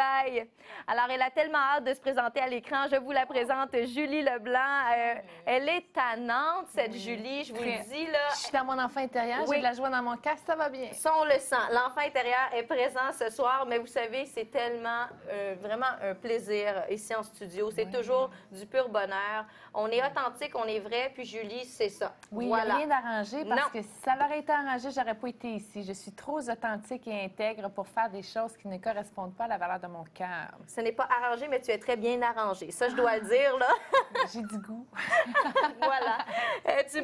bye. Alors, elle a tellement hâte de se présenter à l'écran. Je vous la présente, Julie Leblanc. Elle est tannante, cette Julie, je vous le dis. Là. Je suis dans mon enfant intérieur, Oui. j'ai de la joie dans mon cœur, ça va bien. Ça, on le sent. L'enfant intérieur est présent ce soir, mais vous savez, c'est tellement, vraiment un plaisir ici en studio. C'est toujours du pur bonheur. On est authentique, on est vrai, puis Julie, c'est ça. Oui, voilà. il n'y a rien d'arrangé parce Non. que si ça aurait été arrangé, j'aurais pas été ici. Je suis trop authentique et intègre pour faire des choses qui ne correspondent pas à la valeur de mon cœur. Ce n'est pas arrangé, mais tu es très bien arrangé. Ça, je dois le dire, là. J'ai du goût. Voilà. Tu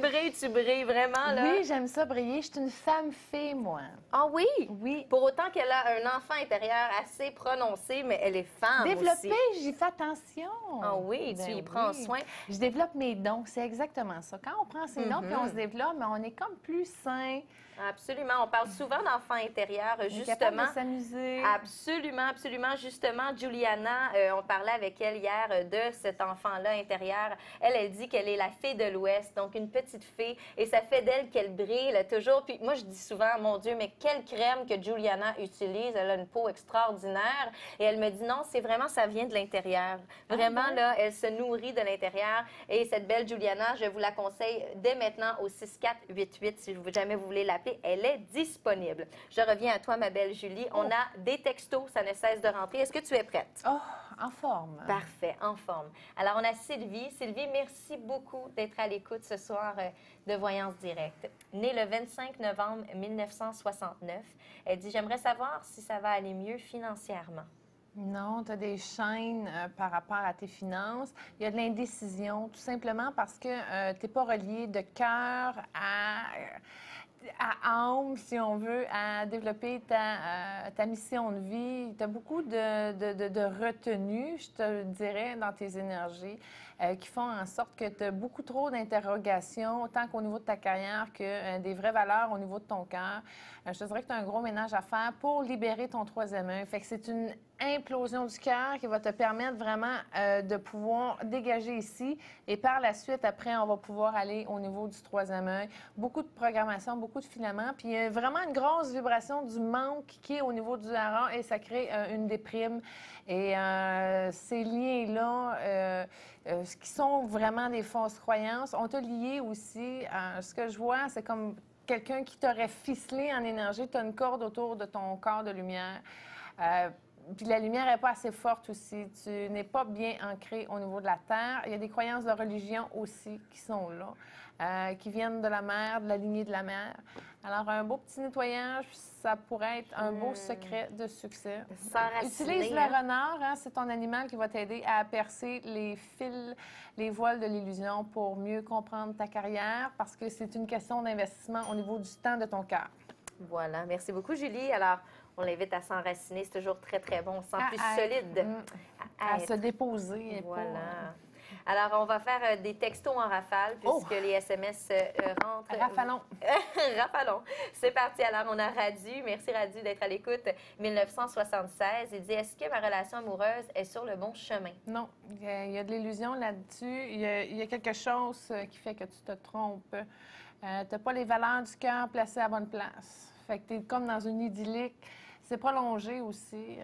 brilles, vraiment, là. Oui, j'aime ça briller. Je suis une femme-fée, moi. Ah oui? Oui. Pour autant qu'elle a un enfant intérieur assez prononcé, mais elle est femme Développer, aussi. j'y fais attention. Ah oui, tu y prends soin. Je développe mes dons, c'est exactement ça. Quand on prend ses dons puis on se développe, mais on est comme plus sain. Absolument. On parle souvent d'enfant intérieur, On est capable justement. de s'amuser. Absolument, absolument. Justement, Juliana, on parlait avec elle hier de cet enfant-là intérieur. Elle dit qu'elle est la fée de l'Ouest, donc une petite fée, et ça fait d'elle qu'elle brille toujours. Puis moi, je dis souvent, mon Dieu, mais quelle crème que Juliana utilise. Elle a une peau extraordinaire. Et elle me dit, non, c'est vraiment, ça vient de l'intérieur. Vraiment, là, elle se nourrit de l'intérieur. Et cette belle Juliana, je vous la conseille dès maintenant au 6488, si jamais vous voulez l'appeler. Elle est disponible. Je reviens à toi, ma belle Julie. On a des textos, ça ne cesse de rentrer. Est-ce que tu es prête? Oh, en forme. Parfait, en forme. Alors, on a Sylvie. Sylvie, merci beaucoup d'être à l'écoute ce soir de Voyance Directe. Née le 25 novembre 1969, elle dit « J'aimerais savoir si ça va aller mieux financièrement. » Non, tu as des chaînes par rapport à tes finances. Il y a de l'indécision, tout simplement parce que tu n'es pas relié de cœur à âme, si on veut, à développer ta mission de vie. Tu as beaucoup de retenue, je te dirais, dans tes énergies qui font en sorte que tu as beaucoup trop d'interrogations, autant qu'au niveau de ta carrière que des vraies valeurs au niveau de ton cœur. Je te dirais que tu as un gros ménage à faire pour libérer ton troisième œil. Fait que c'est une implosion du cœur qui va te permettre vraiment de pouvoir dégager ici. Et par la suite, après, on va pouvoir aller au niveau du troisième œil. Beaucoup de programmation, beaucoup de filaments. Puis il y a vraiment une grosse vibration du manque qui est au niveau du hara et ça crée une déprime. Et ces liens-là, qui sont vraiment des fausses croyances, on t'a lié aussi. Ce que je vois, c'est comme quelqu'un qui t'aurait ficelé en énergie. Tu as une corde autour de ton corps de lumière. Puis la lumière n'est pas assez forte aussi. Tu n'es pas bien ancré au niveau de la terre. Il y a des croyances de religion aussi qui sont là, qui viennent de la mer, de la lignée de la mer. Alors, un beau petit nettoyage, ça pourrait être un beau secret de succès. Utilise le renard, hein, c'est ton animal qui va t'aider à percer les fils, les voiles de l'illusion pour mieux comprendre ta carrière parce que c'est une question d'investissement au niveau du temps de ton cœur. Voilà. Merci beaucoup, Julie. Alors, on l'invite à s'enraciner. C'est toujours très, très bon. On se sent plus solide. À se déposer. Voilà. Alors, on va faire des textos en rafale puisque les SMS rentrent. Rafalons. Rafalons. C'est parti. Alors, on a Radu. Merci, Radu, d'être à l'écoute. 1976. Il dit, est-ce que ma relation amoureuse est sur le bon chemin? Non. Il y a de l'illusion là-dessus. Il y a quelque chose qui fait que tu te trompes. Tu n'as pas les valeurs du cœur placées à la bonne place. Fait que tu es comme dans une idyllique. C'est prolongé aussi.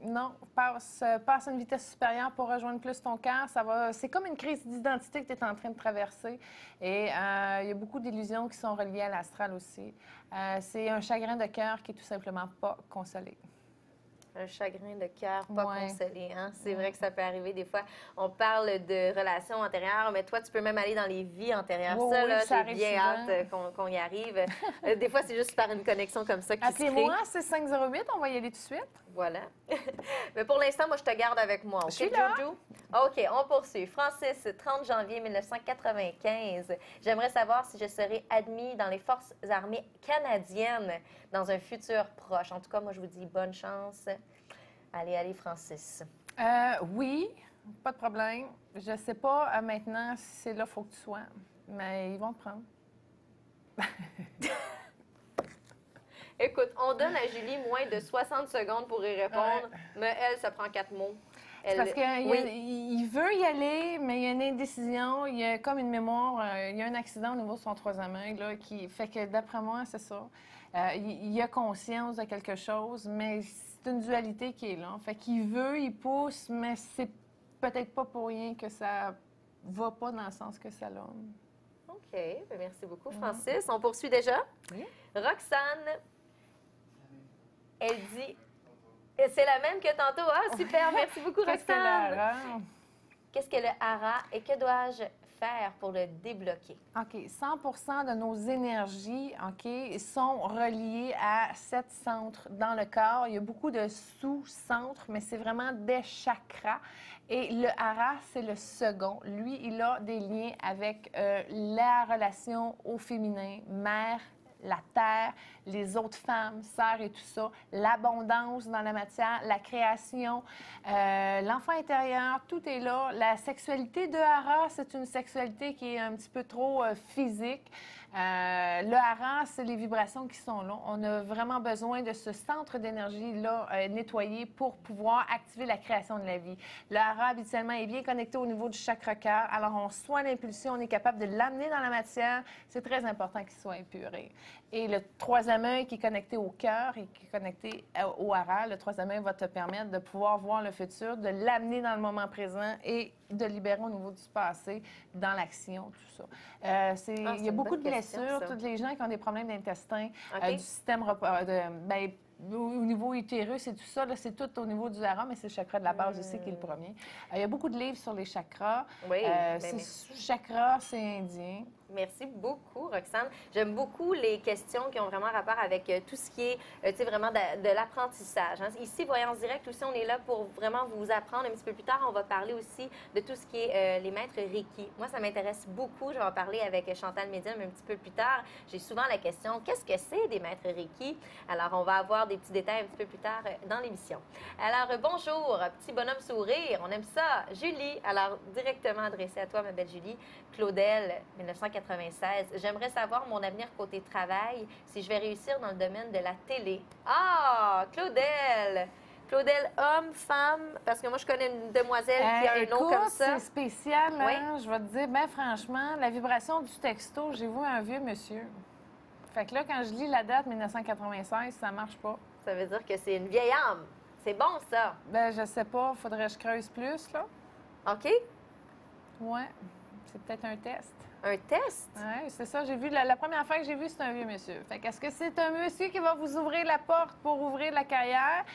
Non, passe à une vitesse supérieure pour rejoindre plus ton cœur. C'est comme une crise d'identité que tu es en train de traverser. Et il y a beaucoup d'illusions qui sont reliées à l'astral aussi. C'est un chagrin de cœur qui est tout simplement pas consolé. Un chagrin de cœur pas consolé. Hein? C'est vrai que ça peut arriver des fois. On parle de relations antérieures, mais toi, tu peux même aller dans les vies antérieures. Ça, j'ai bien hâte qu'on y arrive. Des fois, c'est juste par une connexion comme ça qui se crée. Appelez-moi, c'est 508, on va y aller tout de suite. Voilà. Mais pour l'instant, moi, je te garde avec moi. OK, je suis là. Jojo? OK, on poursuit. Francis, 30 janvier 1995. J'aimerais savoir si je serai admis dans les Forces armées canadiennes dans un futur proche. En tout cas, moi, je vous dis bonne chance. Allez, Francis. Oui, pas de problème. Je ne sais pas maintenant si c'est là qu'il faut que tu sois, mais ils vont te prendre. Écoute, on donne à Julie moins de 60 secondes pour y répondre, mais elle, ça prend 4 mots. Parce qu'il veut y aller, mais il y a une indécision, il y a comme une mémoire, il y a un accident au niveau de son troisième œil là, qui fait que, d'après moi, c'est ça. Il y a conscience de quelque chose, mais c'est une dualité qui est là. Fait qu'il veut, il pousse, mais c'est peut-être pas pour rien que ça va pas dans le sens que ça l'a. OK. Ben, merci beaucoup, Francis. On poursuit déjà? Oui. Roxane, elle dit... C'est la même que tantôt. Ah, super. Merci beaucoup, Qu'est-ce que le Roxane. hara? Qu'est-ce que le hara et que dois-je faire pour le débloquer? OK. 100 de nos énergies, OK, sont reliées à 7 centres dans le corps. Il y a beaucoup de sous-centres, mais c'est vraiment des chakras. Et le hara, c'est le second. Lui, il a des liens avec la relation au féminin, mère, la terre, les autres femmes, sœurs et tout ça, l'abondance dans la matière, la création, l'enfant intérieur, tout est là. La sexualité de hara, c'est une sexualité qui est un petit peu trop physique. Le hara, c'est les vibrations qui sont là. On a vraiment besoin de ce centre d'énergie-là nettoyé pour pouvoir activer la création de la vie. Le hara, habituellement, est bien connecté au niveau du chakra cœur. Alors, on reçoit l'impulsion, on est capable de l'amener dans la matière. C'est très important qu'il soit épuré. Et le troisième œil qui est connecté au cœur et qui est connecté au hara, le troisième œil va te permettre de pouvoir voir le futur, de l'amener dans le moment présent et de libérer au niveau du passé, dans l'action, tout ça. Il y a beaucoup de blessures. Tous les gens qui ont des problèmes d'intestin, du système au niveau utérus et tout ça, c'est tout au niveau du hara, mais c'est le chakra de la base aussi qui est le premier. Il y a beaucoup de livres sur les chakras. Oui, chakra, c'est indien. Merci beaucoup, Roxane. J'aime beaucoup les questions qui ont vraiment rapport avec tout ce qui est, tu sais, vraiment de l'apprentissage. Hein. Ici, Voyance Directe aussi, on est là pour vraiment vous apprendre un petit peu plus tard. On va parler aussi de tout ce qui est les maîtres Reiki. Moi, ça m'intéresse beaucoup. Je vais en parler avec Chantal Médium un petit peu plus tard. J'ai souvent la question, qu'est-ce que c'est des maîtres Reiki? Alors, on va avoir des petits détails un petit peu plus tard dans l'émission. Alors, bonjour, petit bonhomme sourire. On aime ça. Julie, alors directement adressée à toi, ma belle Julie. Claudel, 1996. J'aimerais savoir mon avenir côté travail, si je vais réussir dans le domaine de la télé. Ah, Claudel! Claudel, homme, femme, parce que moi, je connais une demoiselle qui a un nom comme ça. C'est spécial, hein? Je vais te dire, bien franchement, la vibration du texto, j'ai vu un vieux monsieur. Fait que là, quand je lis la date 1996, ça marche pas. Ça veut dire que c'est une vieille âme. C'est bon, ça. Ben, je sais pas. Faudrait que je creuse plus, là. OK. Ouais. C'est peut-être un test. Un test? Oui, c'est ça. J'ai vu la première fois que j'ai vu, c'est un vieux monsieur. Fait qu'est-ce que c'est un monsieur qui va vous ouvrir la porte pour ouvrir la carrière?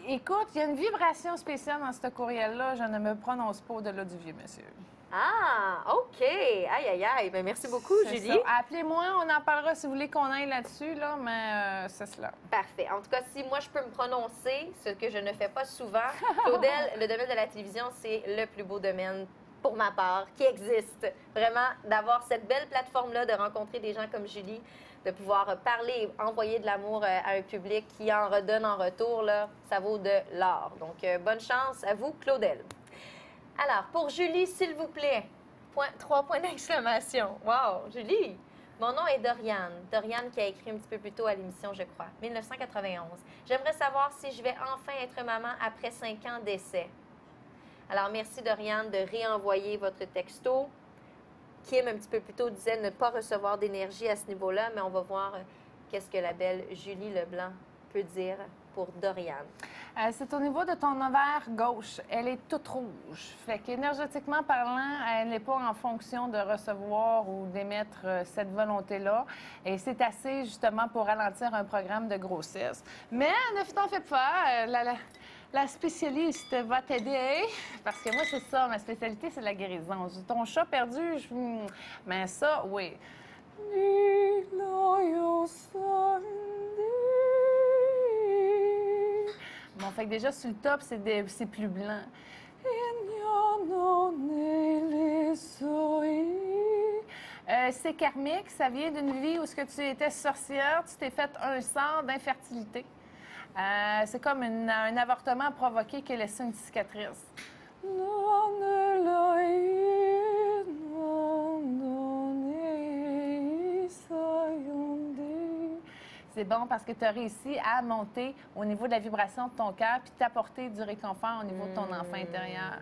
Écoute, il y a une vibration spéciale dans ce courriel-là. Je ne me prononce pas au-delà du vieux monsieur. Ah, OK. Aïe, aïe, aïe. Bien, merci beaucoup, Julie. Appelez-moi, on en parlera si vous voulez qu'on aille là-dessus, là, mais c'est cela. Parfait. En tout cas, si moi, je peux me prononcer, ce que je ne fais pas souvent, Claudel, le domaine de la télévision, c'est le plus beau domaine pour ma part, qui existe. Vraiment, d'avoir cette belle plateforme-là, de rencontrer des gens comme Julie, de pouvoir parler, envoyer de l'amour à un public qui en redonne en retour, là, ça vaut de l'or. Donc, bonne chance à vous, Claudel. Alors, pour Julie, s'il vous plaît, 3 points d'exclamation. Wow, Julie! Mon nom est Doriane. Doriane qui a écrit un petit peu plus tôt à l'émission, je crois, 1991. J'aimerais savoir si je vais enfin être maman après 5 ans d'essai. Alors, merci, Doriane, de réenvoyer votre texto. Kim, un petit peu plus tôt, disait ne pas recevoir d'énergie à ce niveau-là, mais on va voir qu'est-ce que la belle Julie Leblanc peut dire pour Doriane. C'est au niveau de ton ovaire gauche. Elle est toute rouge. Fait qu'énergétiquement parlant, elle n'est pas en fonction de recevoir ou d'émettre cette volonté-là. Et c'est assez, justement, pour ralentir un programme de grossesse. Mais ne t'en fais pas. La spécialiste va t'aider. Parce que moi, c'est ça. Ma spécialité, c'est la guérison. Ton chat perdu, mais ça, oui. Bon, fait que déjà, sur le top, c'est plus blanc. C'est karmique. Ça vient d'une vie où ce que tu étais sorcière, tu t'es fait un sort d'infertilité. C'est comme un avortement provoqué qui a laissé une cicatrice. C'est bon parce que tu as réussi à monter au niveau de la vibration de ton cœur puis t'apporter du réconfort au niveau de ton enfant intérieur.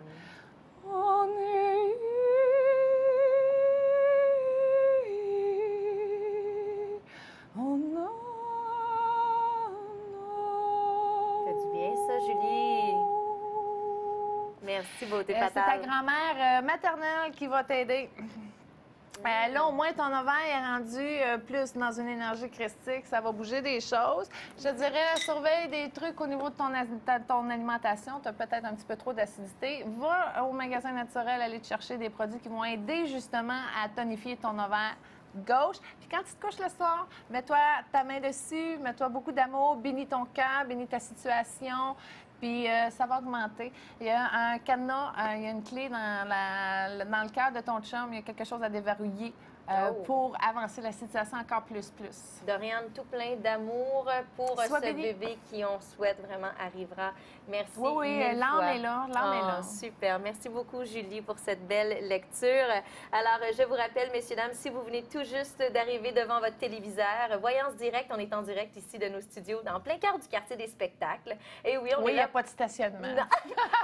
Julie. Merci, beauté C'est ta fatale. grand-mère maternelle qui va t'aider. Là, au moins, ton ovaire est rendu plus dans une énergie christique. Ça va bouger des choses. Je te dirais, surveille des trucs au niveau de ton alimentation. Tu as peut-être un petit peu trop d'acidité. Va au magasin naturel aller te chercher des produits qui vont aider justement à tonifier ton ovaire gauche. Puis quand tu te couches le soir, mets-toi ta main dessus, mets-toi beaucoup d'amour, bénis ton cœur, bénis ta situation. Puis ça va augmenter. Il y a un cadenas, il y a une clé dans le cœur de ton chum, il y a quelque chose à déverrouiller pour avancer la situation encore plus. Doriane, tout plein d'amour pour Sois ce bénie. bébé qui, on souhaite, vraiment arrivera. Merci. Oui, mille l'âme fois. est là, l'âme est là. Super. Merci beaucoup, Julie, pour cette belle lecture. Alors, je vous rappelle, messieurs, dames, si vous venez tout juste d'arriver devant votre téléviseur, Voyance Direct, on est en direct ici de nos studios, dans plein cœur du quartier des spectacles. Et oui, on est Oui, il n'y là. a pas de stationnement. Non.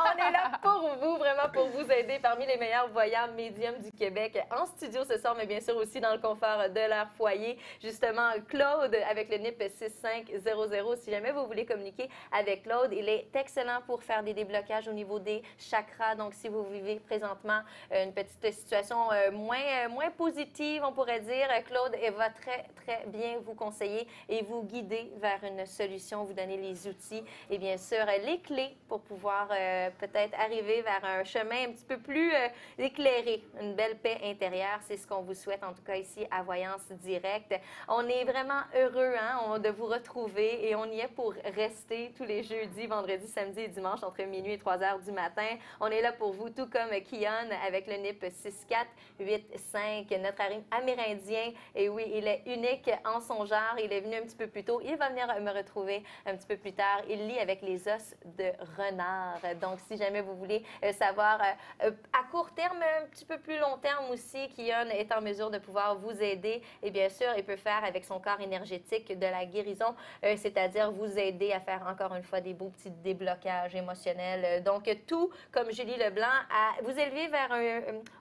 On est là pour vous, vraiment pour vous aider parmi les meilleurs voyants médiums du Québec en studio ce soir, mais bien sûr aussi dans le confort de leur foyer. Justement, Claude avec le NIP 6500. Si jamais vous voulez communiquer avec Claude, il est excellent pour faire des déblocages au niveau des chakras. Donc, si vous vivez présentement une petite situation moins positive, on pourrait dire, Claude va très bien vous conseiller et vous guider vers une solution, vous donner les outils et bien sûr les clés pour pouvoir peut-être arriver vers un chemin un petit peu plus éclairé, une belle paix intérieure. C'est ce qu'on vous souhaite en tout cas ici à Voyance Directe. On est vraiment heureux de vous retrouver et on y est pour rester tous les jeudis, vendredis, samedis et dimanches entre minuit et 3 heures du matin. On est là pour vous, tout comme Kion avec le NIP 6485, notre Amérindien. Et oui, il est unique en son genre. Il est venu un petit peu plus tôt. Il va venir me retrouver un petit peu plus tard. Il lit avec les os de renard. Donc, si jamais vous voulez savoir à court terme, un petit peu plus long terme aussi, Kion est en mesure de pouvoir vous aider. Et bien sûr, il peut faire avec son corps énergétique de la guérison, c'est-à-dire vous aider à faire encore une fois des beaux petits déblocages émotionnels. Donc, tout comme Julie Leblanc, à vous élever vers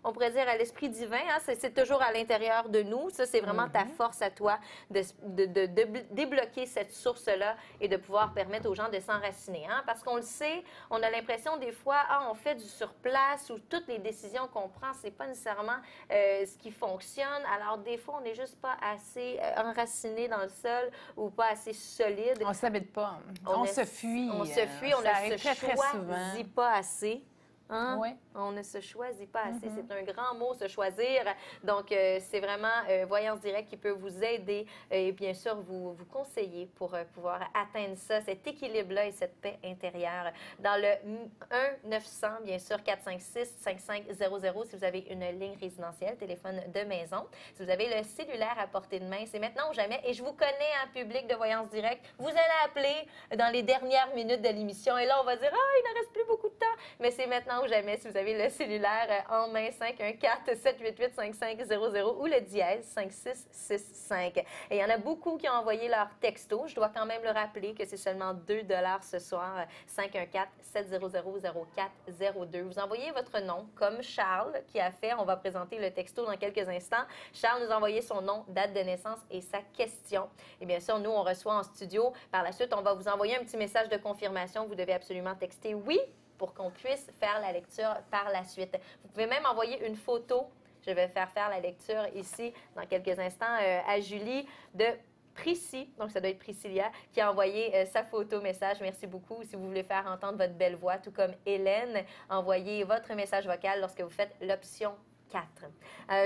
on pourrait dire, à l'esprit divin. C'est toujours à l'intérieur de nous. Ça, c'est vraiment ta force à toi de débloquer cette source-là et de pouvoir permettre aux gens de s'enraciner. Parce qu'on le sait, on a l'impression des fois, on fait du surplace ou toutes les décisions qu'on prend, c'est pas nécessairement ce qui fonctionne. Alors, des fois, on n'est juste pas assez enraciné dans le sol ou pas assez solide. On ne s'habite pas. On se fuit. On se fuit, on ne se choisit pas assez. Oui. On ne se choisit pas assez. C'est un grand mot, se choisir. Donc, c'est vraiment Voyance Direct qui peut vous aider et bien sûr vous conseiller pour pouvoir atteindre ça, cet équilibre-là et cette paix intérieure. Dans le 1-900, bien sûr, 456-5500, si vous avez une ligne résidentielle, téléphone de maison. Si vous avez le cellulaire à portée de main, c'est maintenant ou jamais. Et je vous connais en public de Voyance Direct. Vous allez appeler dans les dernières minutes de l'émission et là, on va dire « Ah, il ne reste plus beaucoup de temps. » Mais c'est maintenant ou jamais si vous avez le cellulaire en main, 514-788-5500 ou le dièse 5665. Et il y en a beaucoup qui ont envoyé leur texto. Je dois quand même le rappeler que c'est seulement 2 $ ce soir, 514-700-0402. Vous envoyez votre nom, comme Charles qui a fait. On va présenter le texto dans quelques instants. Charles nous a envoyé son nom, date de naissance et sa question. Et bien sûr, nous, on reçoit en studio. Par la suite, on va vous envoyer un petit message de confirmation. Vous devez absolument texter « Oui » pour qu'on puisse faire la lecture par la suite. Vous pouvez même envoyer une photo. Je vais faire la lecture ici dans quelques instants à Julie de Priscy, donc ça doit être Priscilla, qui a envoyé sa photo message. Merci beaucoup. Si vous voulez faire entendre votre belle voix, tout comme Hélène, envoyez votre message vocal lorsque vous faites l'option 4.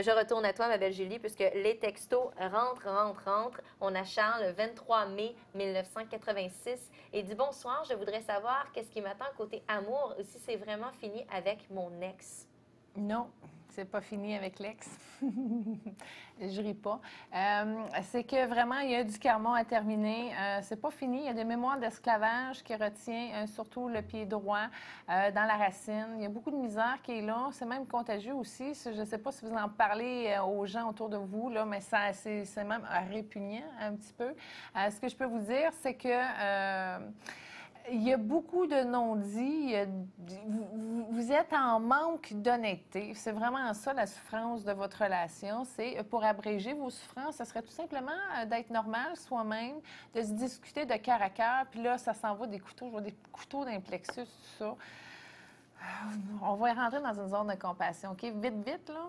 Je retourne à toi, ma belle Julie, puisque les textos rentrent. On a Charles, le 23 mai 1986, et dit « Bonsoir, je voudrais savoir qu'est-ce qui m'attend côté amour, ou si c'est vraiment fini avec mon ex. » Non, c'est pas fini avec l'ex. Je ris pas. C'est que vraiment, il y a du karma à terminer. C'est pas fini. Il y a des mémoires d'esclavage qui retient surtout le pied droit dans la racine. Il y a beaucoup de misère qui est là. C'est même contagieux aussi. Je ne sais pas si vous en parlez aux gens autour de vous, là, mais c'est même répugnant un petit peu. Ce que je peux vous dire, c'est que Il y a beaucoup de non-dits. Vous êtes en manque d'honnêteté. C'est vraiment ça, la souffrance de votre relation. C'est, pour abréger vos souffrances, ce serait tout simplement d'être normal soi-même, de se discuter de cœur à cœur. Puis là, ça s'en va des couteaux. Je vois des couteaux d'un plexus, tout ça. On va rentrer dans une zone de compassion, OK? Vite, vite, là.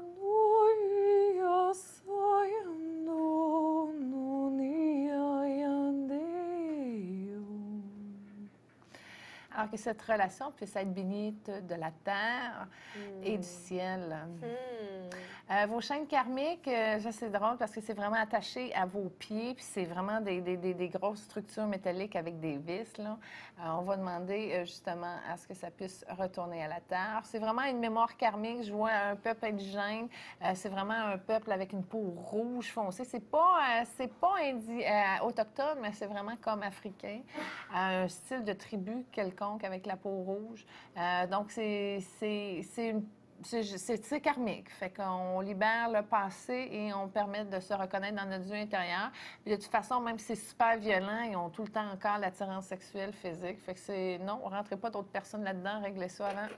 Alors que cette relation puisse être bénite de la terre et du ciel. Vos chaînes karmiques, ça c'est drôle parce que c'est vraiment attaché à vos pieds, puis c'est vraiment des grosses structures métalliques avec des vis, là. On va demander justement à ce que ça puisse retourner à la terre. C'est vraiment une mémoire karmique. Je vois un peuple indigène. C'est vraiment un peuple avec une peau rouge foncée. C'est pas autochtone, mais c'est vraiment comme africain. Un style de tribu quelconque avec la peau rouge. Donc, c'est karmique. Fait qu'on libère le passé et on permet de se reconnaître dans notre Dieu intérieur. Puis de toute façon, même si c'est super violent, ils ont tout le temps encore l'attirance sexuelle, physique. Fait que c'est... Non, rentrez pas d'autres personnes là-dedans, réglez ça avant.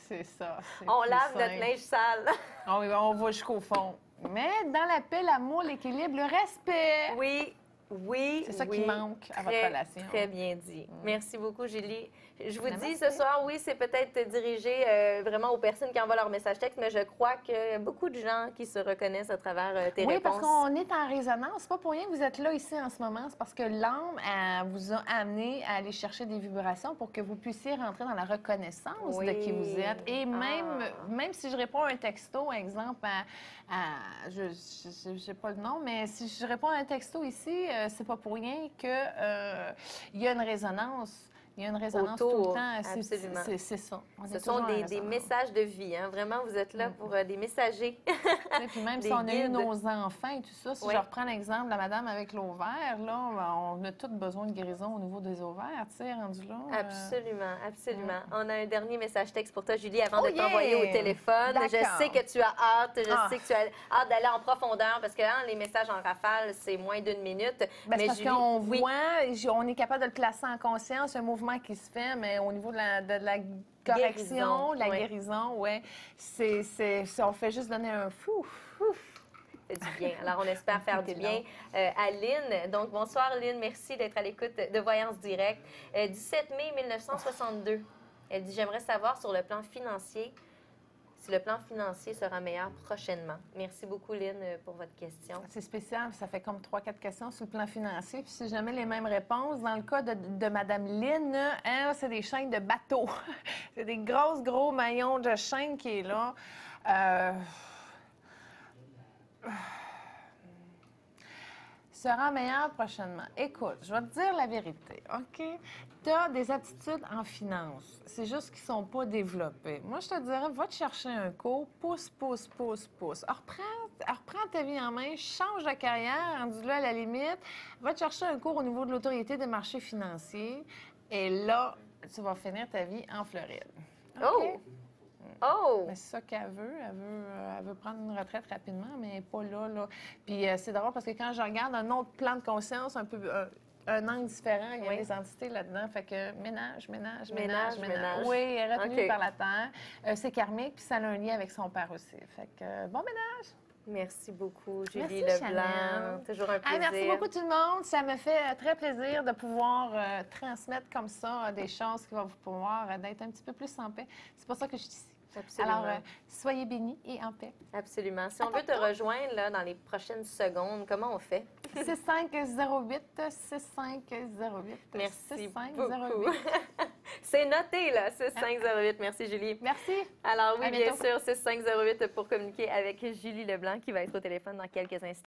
C'est ça. On lave notre linge sale. On va jusqu'au fond. Mais dans la paix, l'amour, l'équilibre, le respect. Oui. Oui, c'est ça qui manque à votre relation. Très bien dit. Merci beaucoup, Julie. Je vous dis ce soir, oui, c'est peut-être dirigé vraiment aux personnes qui envoient leur message texte, mais je crois qu'il y a beaucoup de gens qui se reconnaissent à travers tes réponses. Oui, parce qu'on est en résonance. C'est pas pour rien que vous êtes là ici en ce moment. C'est parce que l'âme vous a amené à aller chercher des vibrations pour que vous puissiez rentrer dans la reconnaissance de qui vous êtes. Et même si je réponds à un texto, exemple, je sais pas le nom, mais si je réponds à un texto ici, c'est pas pour rien que il y a une résonance. Il y a une résonance autour, tout le temps. Absolument. C'est ça. Ce sont des messages de vie. Hein? Vraiment, vous êtes là pour des messagers. Et puis même si on a eu nos enfants et tout ça, si je reprends l'exemple de la madame avec l'ovaire, là, on a tous besoin de guérison au niveau des ovaires, tu sais, rendu là. Absolument, absolument. On a un dernier message texte pour toi, Julie, avant de t'envoyer au téléphone. Je sais que tu as hâte, je sais que tu as hâte d'aller en profondeur parce que les messages en rafale, c'est moins d'une minute. Mais parce qu'on voit, on est capable de le placer en conscience, un mouvement qui se fait, mais au niveau de la correction, la guérison, ouais, on fait juste donner un fou. fait du bien. Alors, on espère faire du bien à Lynn. Donc, bonsoir Lynn, merci d'être à l'écoute de Voyance Directe. 17 mai 1962, elle dit « J'aimerais savoir sur le plan financier si le plan financier sera meilleur prochainement. » Merci beaucoup, Lynn, pour votre question. C'est spécial, ça fait comme 3-4 questions sur le plan financier, puis c'est jamais les mêmes réponses. Dans le cas de Mme Lynn, c'est des chaînes de bateaux. C'est des gros maillons de chaînes qui est là. Sera meilleur prochainement. Écoute, je vais te dire la vérité, OK? Tu as des aptitudes en finance. C'est juste qu'ils ne sont pas développées. Moi, je te dirais, va te chercher un cours, pousse. Reprends ta vie en main, change de carrière, rendu là à la limite. Va te chercher un cours au niveau de l'autorité des marchés financiers. Et là, tu vas finir ta vie en Floride. Okay? Oh! Mais c'est ça qu'elle veut. Elle veut prendre une retraite rapidement, mais pas là. Puis c'est drôle parce que quand je regarde un autre plan de conscience, un angle différent, il y a des entités là-dedans. Fait que ménage. Oui, elle est retenue par la terre. C'est karmique, puis ça a un lien avec son père aussi. Fait que bon ménage! Merci beaucoup, Julie Leblanc. Toujours un plaisir. Merci beaucoup tout le monde. Ça me fait très plaisir de pouvoir transmettre comme ça des choses qui vont vous pouvoir d'être un petit peu plus en paix. C'est pour ça que je suis ici. Absolument. Alors, soyez bénis et en paix. Absolument. Si on veut te rejoindre là, dans les prochaines secondes, comment on fait? 6508. Merci beaucoup. C'est noté, là, 6508. Merci, Julie. Merci. Alors oui, bien sûr, 6508 pour communiquer avec Julie Leblanc qui va être au téléphone dans quelques instants.